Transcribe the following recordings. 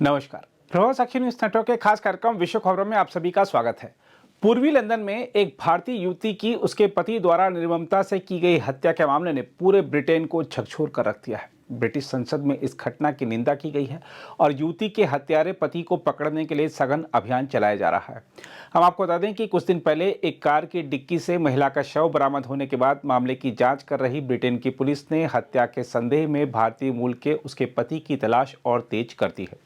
नमस्कार। प्रभात साक्षी news network के खास कार्यक्रम विश्व खबरों में आप सभी का स्वागत है। पूर्वी लंदन में एक भारतीय युवती की उसके पति द्वारा निर्ममता से की गई हत्या के मामले ने पूरे ब्रिटेन को झकझोर कर रख दिया है। ब्रिटिश संसद में इस घटना की निंदा की गई है और युवती के हत्यारे पति को पकड़ने के लिए सघन अभियान चलाया जा रहा है। हम आपको बता दें कि कुछ दिन पहले एक कार की डिक्की से महिला का शव बरामद होने के बाद मामले की जांच कर रही ब्रिटेन की पुलिस ने हत्या के संदेह में भारतीय मूल के उसके पति की तलाश और तेज कर दी है।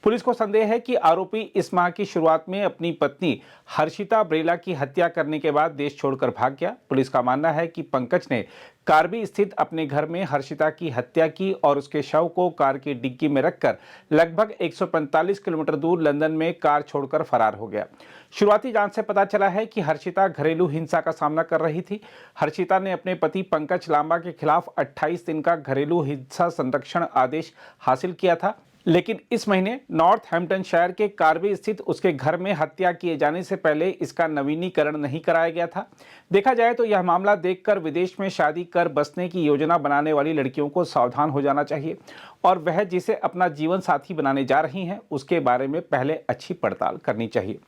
पुलिस को संदेह है कि आरोपी इस माह की शुरुआत में अपनी पत्नी हर्षिता ब्रेला की हत्या करने के बाद देश छोड़कर भाग गया। पुलिस का मानना है कि पंकज ने कार्बी स्थित अपने घर में हर्षिता की हत्या की और उसके शव को कार की डिग्गी में रखकर लगभग 145 किलोमीटर दूर लंदन में कार छोड़कर फरार हो गया। शुरुआती जांच से पता चला है कि हर्षिता घरेलू हिंसा का सामना कर रही थी। हर्षिता ने अपने पति पंकज लांबा के खिलाफ 28 दिन का घरेलू हिंसा संरक्षण आदेश हासिल किया था, लेकिन इस महीने नॉर्थहैम्पटनशायर के कार्बी स्थित उसके घर में हत्या किए जाने से पहले इसका नवीनीकरण नहीं कराया गया था। देखा जाए तो यह मामला देखकर विदेश में शादी कर बसने की योजना बनाने वाली लड़कियों को सावधान हो जाना चाहिए और वह जिसे अपना जीवन साथी बनाने जा रही हैं उसके बारे में पहले अच्छी पड़ताल करनी चाहिए।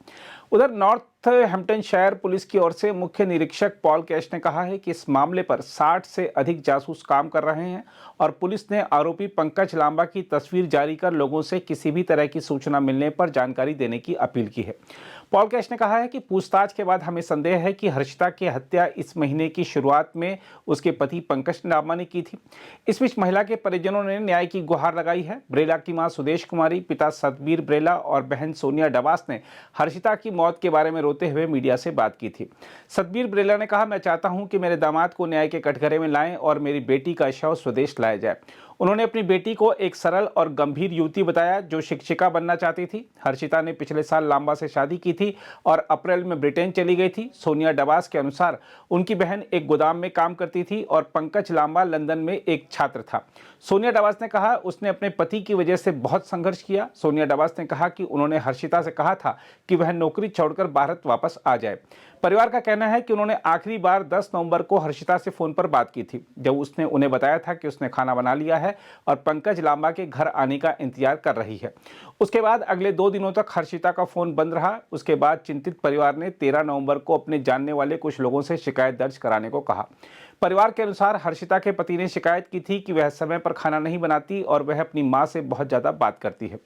उधर नॉर्थहैम्पटनशायर पुलिस की ओर से मुख्य निरीक्षक पॉल कैश ने कहा है कि इस मामले पर 60 से अधिक जासूस काम कर रहे हैं और पुलिस ने आरोपी पंकज लांबा की तस्वीर जारी कर लोगों से किसी भी तरह की सूचना मिलने पर जानकारी देने की अपील की है। पॉल कैश ने कहा है कि पूछताछ के बाद हमें संदेह है कि हर्षिता की हत्या इस महीने की शुरुआत में उसके पति पंकज लांबा ने की थी। इस बीच महिला के परिजनों ने न्याय की गुहार लगाई है। ब्रेला की मां सुदेश कुमारी, पिता सतबीर ब्रेला और बहन सोनिया डबास ने हर्षिता की मौत के बारे में रोते हुए मीडिया से बात की थी। सतबीर ब्रेला ने कहा, मैं चाहता हूं कि मेरे दामाद को न्याय के कटघरे में लाएं और मेरी बेटी का शव स्वदेश लाया जाए। उन्होंने अपनी बेटी को एक सरल और गंभीर युवती बताया जो शिक्षिका बनना चाहती थी। हर्षिता ने पिछले साल लांबा से शादी की थी और अप्रैल में ब्रिटेन चली गई थी। सोनिया डबास के अनुसार उनकी बहन एक गोदाम में काम करती थी और पंकज लांबा लंदन में एक छात्र था। सोनिया डबास ने कहा उसने अपने पति की वजह से बहुत संघर्ष किया। सोनिया डबास ने कहा कि उन्होंने हर्षिता से कहा था कि वह नौकरी छोड़कर भारत वापस आ जाए। परिवार का कहना है कि उन्होंने आखिरी बार 10 नवंबर को हर्षिता से फोन पर बात की थी, जब उसने उन्हें बताया था कि उसने खाना बना लिया है और पंकज लांबा के घर आने का इंतजार कर रही है। उसके बाद अगले 2 दिनों तक हर्षिता का फोन बंद रहा। उसके बाद चिंतित परिवार ने 13 नवंबर को अपने जानने वाले कुछ लोगों से शिकायत दर्ज कराने को कहा। परिवार के अनुसार हर्षिता के पति ने शिकायत की थी कि वह समय पर खाना नहीं बनाती और वह अपनी मां से बहुत ज्यादा बात करती है।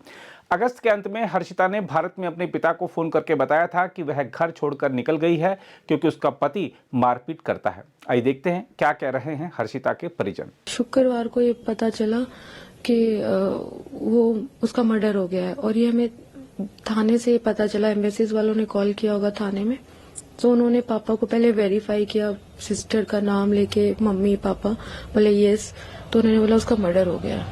अगस्त के अंत में हर्षिता ने भारत में अपने पिता को फोन करके बताया था कि वह घर छोड़कर निकल गई है क्योंकि उसका पति मारपीट करता है। आइए देखते हैं क्या कह रहे हैं हर्षिता के परिजन। शुक्रवार को ये पता चला कि वो उसका मर्डर हो गया है और ये हमें थाने से पता चला। एम्बेसीज वालों ने कॉल किया होगा थाने में, तो उन्होंने पापा को पहले वेरीफाई किया, सिस्टर का नाम लेके मम्मी पापा बोले यस, तो उन्होंने बोला उसका मर्डर हो गया।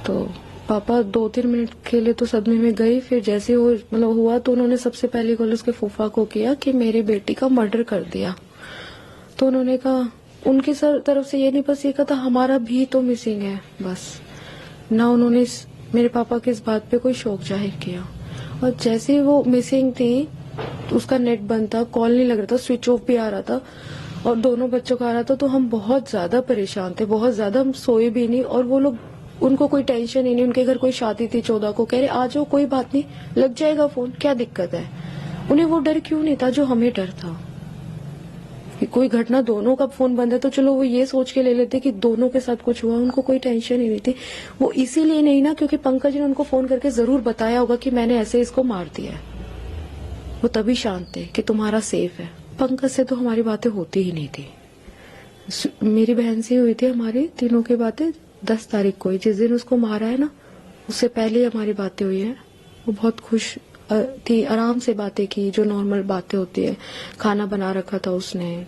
तो पापा 2-3 मिनट के लिए तो सदमे में गई। फिर जैसे वो हुआ तो उन्होंने सबसे पहले कॉल उसके फूफा को किया कि मेरी बेटी का मर्डर कर दिया। तो उन्होंने कहा उनकी तरफ से ये नहीं, बस ये कहा था हमारा भी तो मिसिंग है, बस ना उन्होंने मेरे पापा के इस बात पे कोई शौक जाहिर किया। और जैसे ही वो मिसिंग थी उसका नेट बंद था, कॉल नहीं लग रहा था, स्विच ऑफ भी आ रहा था और दोनों बच्चों का आ रहा था। तो हम बहुत ज्यादा परेशान थे, बहुत ज्यादा, हम सोए भी नहीं। और वो लोग, उनको कोई टेंशन ही नहीं, उनके घर कोई शादी थी 14 को, कह रहे आ जाओ कोई बात नहीं, लग जाएगा फोन, क्या दिक्कत है। उन्हें वो डर क्यों नहीं था जो हमें डर था कि कोई घटना, दोनों का फोन बंद है तो चलो वो ये सोच के ले लेते कि दोनों के साथ कुछ हुआ। उनको कोई टेंशन ही नहीं थी। वो इसीलिए नहीं ना क्योंकि पंकज ने उनको फोन करके जरूर बताया होगा कि मैंने ऐसे इसको मार दिया है। वो तभी शांत थे कि तुम्हारा सेफ है। पंकज से तो हमारी बातें होती ही नहीं थी। मेरी बहन से हुई थी हमारी तीनों की बातें 10 तारीख को, जिस दिन उसको मारा है ना, उससे पहले हमारी बातें हुई है। वो बहुत खुश थी, आराम से बातें की, जो नॉर्मल बातें होती है। खाना बना रखा था उसने,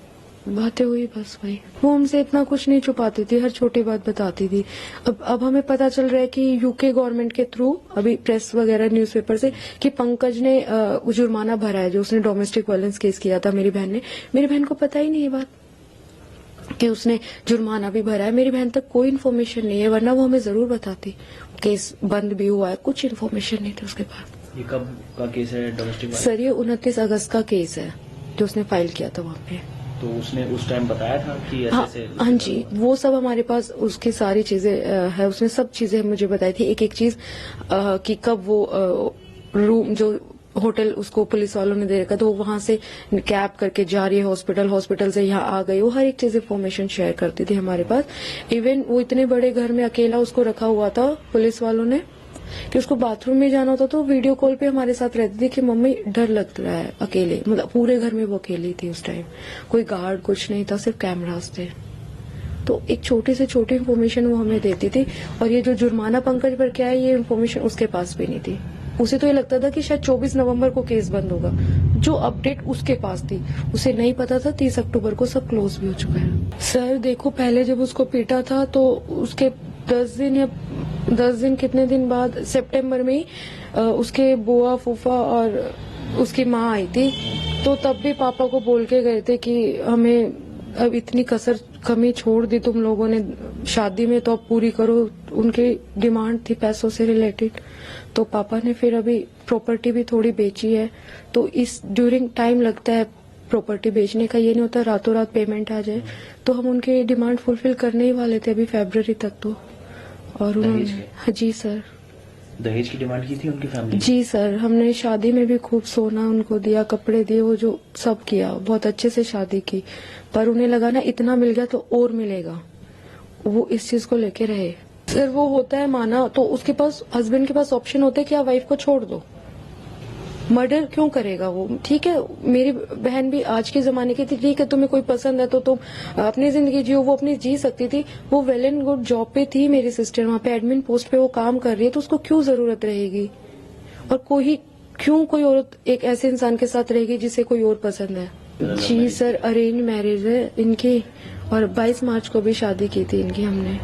बातें हुई, बस वही। वो हमसे इतना कुछ नहीं छुपाती थी, हर छोटी बात बताती थी। अब हमें पता चल रहा है कि यूके गवर्नमेंट के थ्रू, अभी प्रेस वगैरह न्यूज़पेपर से, कि पंकज ने जुर्माना भरा है जो उसने डोमेस्टिक वायलेंस केस किया था मेरी बहन ने। मेरी बहन को पता ही नहीं ये बात कि उसने जुर्माना भी भरा है। मेरी बहन तक कोई इन्फॉर्मेशन नहीं है, वरना वो हमें जरूर बताती। केस बंद भी हुआ है, कुछ इन्फॉर्मेशन नहीं थी उसके पास। ये कब का केस है डोमेस्टिक? सर ये 29 अगस्त का केस है जो उसने फाइल किया था वहाँ पे। तो उसने उस टाइम बताया था कि हाँ ऐसे हाँ जी, वो सब हमारे पास उसकी सारी चीजें है, उसने सब चीजें मुझे बताई थी, एक एक चीज कि कब वो रूम जो होटल उसको पुलिस वालों ने दे रखा तो वो वहां से कैब करके जा रही है हॉस्पिटल, हॉस्पिटल से यहाँ आ गई, वो हर एक चीज इन्फॉर्मेशन शेयर करती थी हमारे पास। इवन वो इतने बड़े घर में अकेला उसको रखा हुआ था पुलिस वालों ने कि उसको बाथरूम में जाना होता तो वीडियो कॉल पे हमारे साथ रहती थी कि मम्मी डर लग रहा है अकेले, मतलब पूरे घर में वो अकेली थी उस टाइम, कोई गार्ड कुछ नहीं था, सिर्फ कैमरास थे। तो एक छोटी से छोटी इन्फॉर्मेशन वो हमें देती थी। और ये जो जुर्माना पंकज पर क्या है, ये इन्फॉर्मेशन उसके पास भी नहीं थी। उसे तो ये लगता था कि शायद 24 नवंबर को केस बंद होगा, जो अपडेट उसके पास थी उसे नहीं पता था 30 अक्टूबर को सब क्लोज भी हो चुका है। सर देखो, पहले जब उसको पीटा था तो उसके 10 दिन कितने दिन बाद सितंबर में ही उसके बुआ फूफा और उसकी माँ आई थी, तो तब भी पापा को बोल के गए थे कि हमें अब इतनी कसर कमी छोड़ दी तुम लोगों ने शादी में, तो अब पूरी करो। उनकी डिमांड थी पैसों से रिलेटेड, तो पापा ने फिर अभी प्रॉपर्टी भी थोड़ी बेची है। तो इस ड्यूरिंग टाइम लगता है प्रॉपर्टी बेचने का, ये नहीं होता रातों रात पेमेंट आ जाए। तो हम उनकी डिमांड फुलफिल करने ही वाले थे अभी फरवरी तक तो। और उन्होंने जी सर, दहेज की डिमांड की थी उनकी फैमिली? जी सर, हमने शादी में भी खूब सोना उनको दिया, कपड़े दिए, वो जो सब किया, बहुत अच्छे से शादी की। पर उन्हें लगा ना इतना मिल गया तो और मिलेगा, वो इस चीज को लेके रहे। सर वो होता है माना तो उसके पास, हस्बैंड के पास ऑप्शन होता है कि आप वाइफ को छोड़ दो, मर्डर क्यों करेगा वो? ठीक है, मेरी बहन भी आज के जमाने की थी, ठीक है तुम्हें कोई पसंद है तो तुम अपनी जिंदगी जियो, वो अपनी जी सकती थी, वो वेल एंड गुड जॉब पे थी मेरी सिस्टर, वहाँ पे एडमिन पोस्ट पे वो काम कर रही है, तो उसको क्यों जरूरत रहेगी? और क्यों कोई औरत एक ऐसे इंसान के साथ रहेगी जिसे कोई और पसंद है? जी सर, अरेंज मैरिज है इनकी, और 22 मार्च को भी शादी की थी इनकी हमने,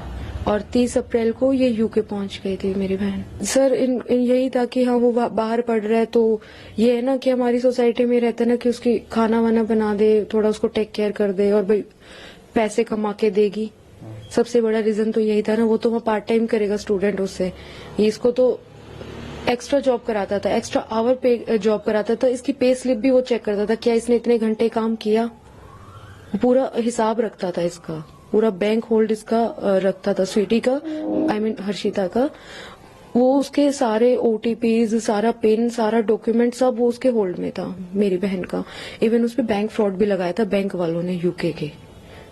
और 30 अप्रैल को ये यूके पहुंच गई थी मेरी बहन। सर यही था कि हाँ वो बाहर पढ़ रहा है, तो ये है ना कि हमारी सोसाइटी में रहता है ना कि उसकी खाना वाना बना दे, थोड़ा उसको टेक केयर कर दे, और भाई पैसे कमा के देगी। सबसे बड़ा रीजन तो यही था ना, वो तो वहाँ पार्ट टाइम करेगा स्टूडेंट उससे, इसको तो एक्स्ट्रा जॉब कराता था, एक्स्ट्रा आवर पे जॉब कराता था, इसकी पे स्लिप भी वो चेक करता था, क्या इसने इतने घंटे काम किया, पूरा हिसाब रखता था इसका, पूरा बैंक होल्ड इसका रखता था, स्वीटी का, आई मीन हर्षिता का। वो उसके सारे ओटीपीज, सारा पिन, सारा डॉक्यूमेंट सब वो उसके होल्ड में था मेरी बहन का। इवन उस पे बैंक फ्रॉड भी लगाया था बैंक वालों ने यूके के,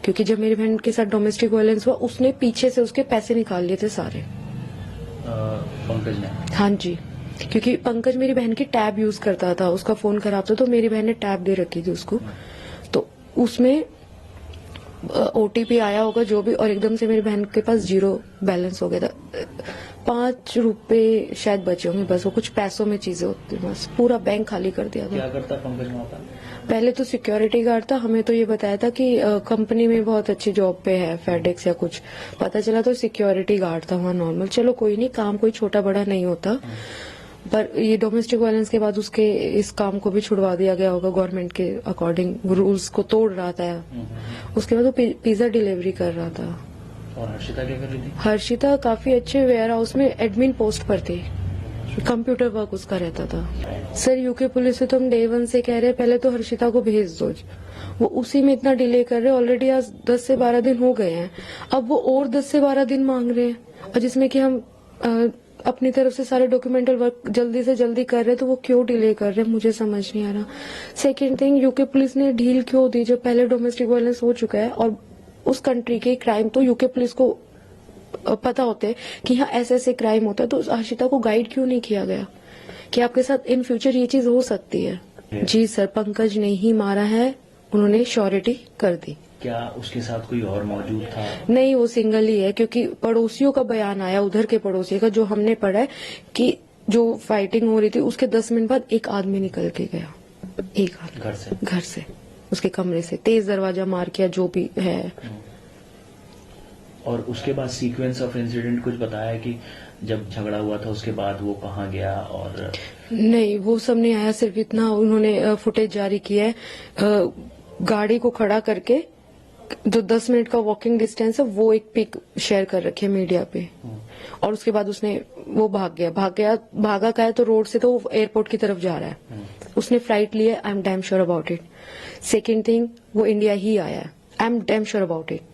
क्योंकि जब मेरी बहन के साथ डोमेस्टिक वायलेंस हुआ उसने पीछे से उसके पैसे निकाल लिए थे सारे। पंकज ने? हाँ जी, क्योंकि पंकज मेरी बहन की टैब यूज करता था, उसका फोन खराब था तो मेरी बहन ने टैब दे रखी थी उसको, तो उसमें ओटीपी आया होगा जो भी, और एकदम से मेरी बहन के पास 0 बैलेंस हो गया था, 5 रुपए शायद बचे होंगे बस, वो कुछ पैसों में चीजें होती बस, पूरा बैंक खाली कर दिया था। क्या करता पंकज वहाँ पर? पहले तो सिक्योरिटी गार्ड था, हमें तो ये बताया था कि कंपनी में बहुत अच्छी जॉब पे है, फेडेक्स या कुछ, पता चला तो सिक्योरिटी गार्ड था वहाँ नॉर्मल। चलो कोई नहीं, काम कोई छोटा बड़ा नहीं होता, पर ये डोमेस्टिक वायलेंस के बाद उसके इस काम को भी छुड़वा दिया गया होगा गवर्नमेंट के अकॉर्डिंग, रूल्स को तोड़ रहा था। उसके बाद वो पिज्जा डिलीवरी कर रहा था। और हर्षिता क्या कर रही थी? हर्षिता काफी अच्छे वेयर हाउस में एडमिन पोस्ट पर थी, कंप्यूटर वर्क उसका रहता था। सर यूके पुलिस से तो हम डे 1 से कह रहे हैं पहले तो हर्षिता को भेज दो, वो उसी में इतना डिले कर रहे हैं, ऑलरेडी आज 10 से 12 दिन हो गए हैं, अब वो और 10 से 12 दिन मांग रहे हैं, और जिसमें कि हम अपनी तरफ से सारे डॉक्यूमेंटल वर्क जल्दी से जल्दी कर रहे हैं, तो वो क्यों डिले कर रहे हैं मुझे समझ नहीं आ रहा। सेकेंड थिंग, यूके पुलिस ने ढील क्यों दी जब पहले डोमेस्टिक वायलेंस हो चुका है, और उस कंट्री के क्राइम तो यूके पुलिस को पता होते हैं कि यहाँ ऐसे ऐसे क्राइम होता है, तो हर्षिता को गाइड क्यों नहीं किया गया कि आपके साथ इन फ्यूचर ये चीज हो सकती है? जी सर, पंकज ने ही मारा है, उन्होंने श्योरिटी कर दी। क्या उसके साथ कोई और मौजूद था? नहीं, वो सिंगल ही है, क्योंकि पड़ोसियों का बयान आया, उधर के पड़ोसी का, जो हमने पढ़ा है कि जो फाइटिंग हो रही थी उसके 10 मिनट बाद एक आदमी निकल के गया, एक आदमी घर से उसके कमरे से तेज दरवाजा मार किया, जो भी है। और उसके बाद सीक्वेंस ऑफ इंसिडेंट कुछ बताया कि जब झगड़ा हुआ था उसके बाद वो कहाँ गया? और नहीं, वो सब नहीं आया, सिर्फ इतना उन्होंने फुटेज जारी किया है, गाड़ी को खड़ा करके जो 10 मिनट का वॉकिंग डिस्टेंस है वो एक पिक शेयर कर रखी है मीडिया पे, और उसके बाद उसने वो भागा का है तो रोड से, तो वो एयरपोर्ट की तरफ जा रहा है, उसने फ्लाइट लिया, I am damn sure about it. Second thing, वो इंडिया ही आया है। I am damn sure about it.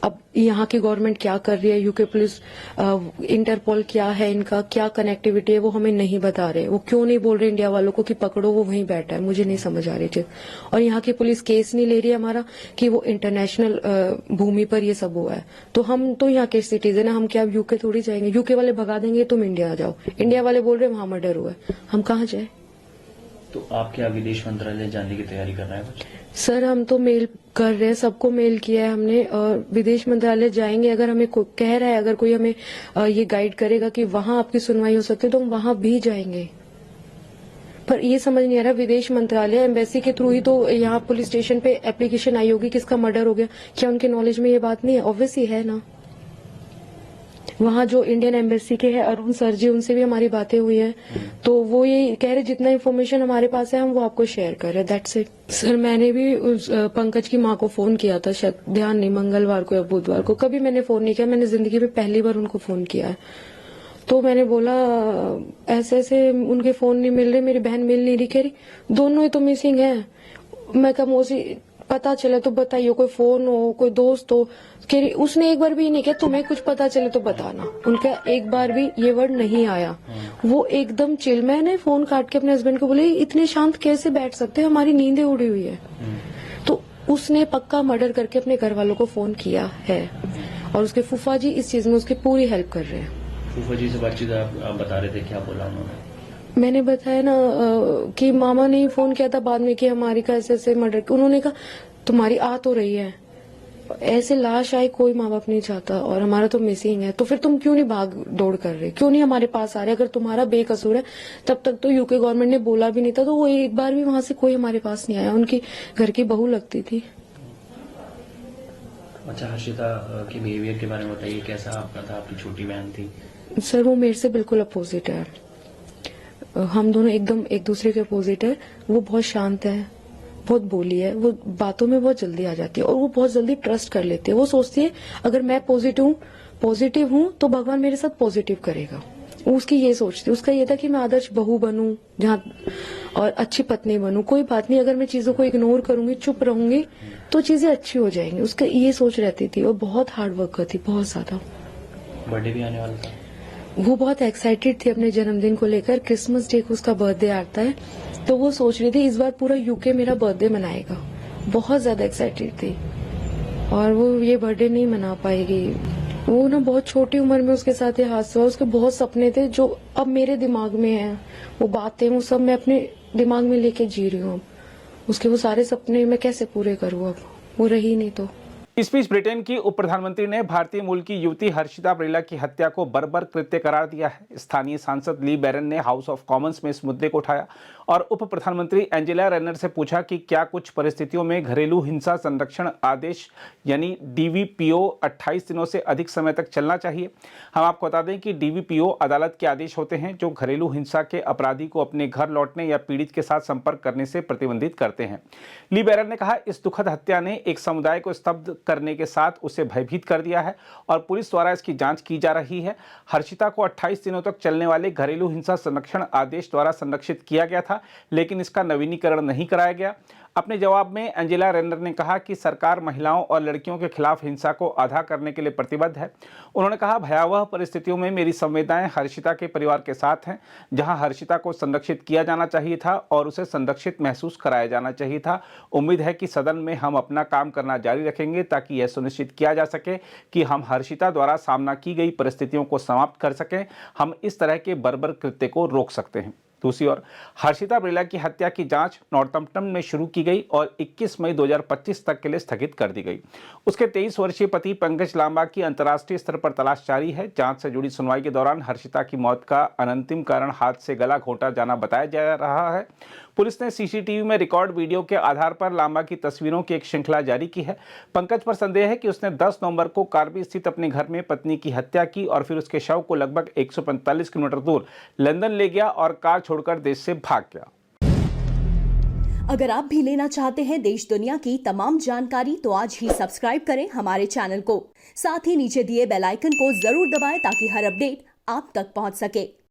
अब यहाँ की गवर्नमेंट क्या कर रही है, यूके पुलिस, इंटरपोल क्या है, इनका क्या कनेक्टिविटी है, वो हमें नहीं बता रहे। वो क्यों नहीं बोल रहे इंडिया वालों को कि पकड़ो, वो वहीं बैठा है, मुझे नहीं समझ आ रही चीज। और यहाँ की पुलिस केस नहीं ले रही है हमारा कि वो इंटरनेशनल भूमि पर ये सब हुआ है। तो हम तो यहाँ के सिटीजन है, हम क्या अब यूके थोड़ी जाएंगे? यूके वाले भगा देंगे तुम इंडिया आ जाओ, इंडिया वाले बोल रहे वहां मर्डर हुआ है, हम कहाँ जाए? तो आप क्या विदेश मंत्रालय जाने की तैयारी कर रहे हैं कुछ? सर हम तो मेल कर रहे हैं, सबको मेल किया है हमने, और विदेश मंत्रालय जाएंगे। अगर हमें कह रहा है, अगर कोई हमें ये गाइड करेगा कि वहां आपकी सुनवाई हो सकती है, तो हम वहां भी जाएंगे। पर ये समझ नहीं आ रहा, विदेश मंत्रालय एम्बेसी के थ्रू ही तो यहाँ पुलिस स्टेशन पे एप्लीकेशन आई होगी, किसका मर्डर हो गया, क्या उनके नॉलेज में ये बात नहीं है? ऑब्वियसली है ना। वहाँ जो इंडियन एम्बेसी के हैं अरुण सर जी, उनसे भी हमारी बातें हुई हैं, तो वो ये कह रहे जितना इन्फॉर्मेशन हमारे पास है हम वो आपको शेयर कर रहे हैं, दैट्स इट। सर मैंने भी उस पंकज की माँ को फोन किया था, शायद ध्यान नहीं, मंगलवार को या बुधवार को, कभी मैंने फोन नहीं किया, मैंने जिंदगी में पहली बार उनको फोन किया है। तो मैंने बोला ऐसे ऐसे उनके फोन नहीं मिल रहे, मेरी बहन मिल नहीं रही, कह रही दोनों ही तो मिसिंग है। मैं कहा मौसी पता चले तो बताइए, कोई फोन हो, कोई दोस्त हो। उसने एक बार भी नहीं किया तुम्हें कुछ पता चले तो बताना, उनका एक बार भी ये वर्ड नहीं आया। वो एकदम चिल। मैंने फोन काट के अपने हस्बैंड को बोले इतने शांत कैसे बैठ सकते हैं, हमारी नींदें उड़ी हुई है। तो उसने पक्का मर्डर करके अपने घर वालों को फोन किया है, और उसके फूफा जी इस चीज में उसकी पूरी हेल्प कर रहे हैं। फूफा जी से बातचीत आप बता रहे थे, क्या बोला उन्होंने? मैंने बताया ना कि मामा ने फोन किया था बाद में कि हमारी का ऐसे ऐसे मर्डर, उन्होंने कहा तुम्हारी आ तो रही है, ऐसे लाश आई कोई माँ बाप नहीं चाहता, और हमारा तो मिसिंग है, तो फिर तुम क्यों नहीं भाग दौड़ कर रहे, क्यों नहीं हमारे पास आ रहे? अगर तुम्हारा बेकसूर है तब तक तो यूके गवर्नमेंट ने बोला भी नहीं था, तो वो एक बार भी वहां से कोई हमारे पास नहीं आया। उनकी घर की बहू लगती थी। अच्छा, हर्षिता के बिहेवियर के बारे में बताइए, कैसा आपका था? आपकी छोटी बहन थी। सर वो मेरे से बिल्कुल अपोजिट है, हम दोनों एकदम एक दूसरे के अपोजिट है। वो बहुत शांत है, बहुत बोली है, वो बातों में बहुत जल्दी आ जाती है, और वो बहुत जल्दी ट्रस्ट कर लेती है। वो सोचती है अगर मैं पॉजिटिव हूँ तो भगवान मेरे साथ पॉजिटिव करेगा। वो उसकी ये सोचती है, उसका ये था कि मैं आदर्श बहू बनूं जहाँ, और अच्छी पत्नी बनूं। कोई बात नहीं, अगर मैं चीजों को इग्नोर करूंगी, चुप रहूंगी, तो चीजें अच्छी हो जाएंगी। उसका ये सोच रहती थी, और बहुत हार्ड वर्कर थी, बहुत ज्यादा। बर्थडे भी आने वाला था, वो बहुत एक्साइटेड थी अपने जन्मदिन को लेकर। क्रिसमस डे को उसका बर्थडे आता है, तो वो सोच रही थी इस बार पूरा यूके मेरा बर्थडे मनाएगा। बहुत ज्यादा एक्साइटेड थी, और वो ये बर्थडे नहीं मना पाएगी। वो ना बहुत छोटी उम्र में उसके साथ ये हादसा हुआ। उसके बहुत सपने थे जो अब मेरे दिमाग में हैं, वो बातें वो सब मैं अपने दिमाग में लेके जी रही हूँ। उसके वो सारे सपने मैं कैसे पूरे करूँ, अब वो रही नहीं तो। इस बीच ब्रिटेन की उप प्रधानमंत्री ने भारतीय मूल की युवती हर्षिता बरेला की हत्या को बर्बर कृत्य करार दिया है। स्थानीय सांसद ली बैरन ने हाउस ऑफ कॉमन्स में इस मुद्दे को उठाया और उप प्रधानमंत्री एंजेला रेनर से पूछा कि क्या कुछ परिस्थितियों में घरेलू हिंसा संरक्षण आदेश यानी डीवीपीओ 28 दिनों से अधिक समय तक चलना चाहिए। हम आपको बता दें कि डीवीपीओ अदालत के आदेश होते हैं जो घरेलू हिंसा के अपराधी को अपने घर लौटने या पीड़ित के साथ संपर्क करने से प्रतिबंधित करते हैं। ली बैरन ने कहा इस दुखद हत्या ने एक समुदाय को स्तब्ध करने के साथ उसे भयभीत कर दिया है और पुलिस द्वारा इसकी जांच की जा रही है। हर्षिता को 28 दिनों तक चलने वाले घरेलू हिंसा संरक्षण आदेश द्वारा संरक्षित किया गया था, लेकिन इसका नवीनीकरण नहीं कराया गया। अपने जवाब में एंजेला रेनर ने कहा कि सरकार महिलाओं और लड़कियों के खिलाफ हिंसा को आधा करने के लिए प्रतिबद्ध है। उन्होंने कहा भयावह परिस्थितियों में मेरी संवेदनाएं हर्षिता के परिवार के साथ हैं, जहां हर्षिता को संरक्षित किया जाना चाहिए था और उसे संरक्षित महसूस कराया जाना चाहिए था। उम्मीद है कि सदन में हम अपना काम करना जारी रखेंगे ताकि यह सुनिश्चित किया जा सके कि हम हर्षिता द्वारा सामना की गई परिस्थितियों को समाप्त कर सकें। हम इस तरह के बर्बर कृत्य को रोक सकते हैं। दूसरी ओर हर्षिता बरेला की हत्या की जांच नॉर्थम्प्टन में शुरू की गई और 21 मई 2025 तक के लिए स्थगित कर दी गई। उसके 23 वर्षीय पति पंकज लांबा की अंतर्राष्ट्रीय स्तर पर तलाश जारी है। जांच से जुड़ी सुनवाई के दौरान हर्षिता की मौत का अनंतिम कारण हाथ से गला घोंटा जाना बताया जा रहा है। पुलिस ने सीसीटीवी में रिकॉर्ड वीडियो के आधार पर लांबा की तस्वीरों की एक श्रृंखला जारी की है। पंकज पर संदेह है कि उसने 10 नवंबर को कार्बी स्थित अपने घर में पत्नी की हत्या की और फिर उसके शव को लगभग 145 किलोमीटर दूर लंदन ले गया और कार छोड़कर देश से भाग गया। अगर आप भी लेना चाहते हैं देश दुनिया की तमाम जानकारी तो आज ही सब्सक्राइब करें हमारे चैनल को। साथ ही नीचे दिए बेल आइकन को जरूर दबाएं ताकि हर अपडेट आप तक पहुंच सके।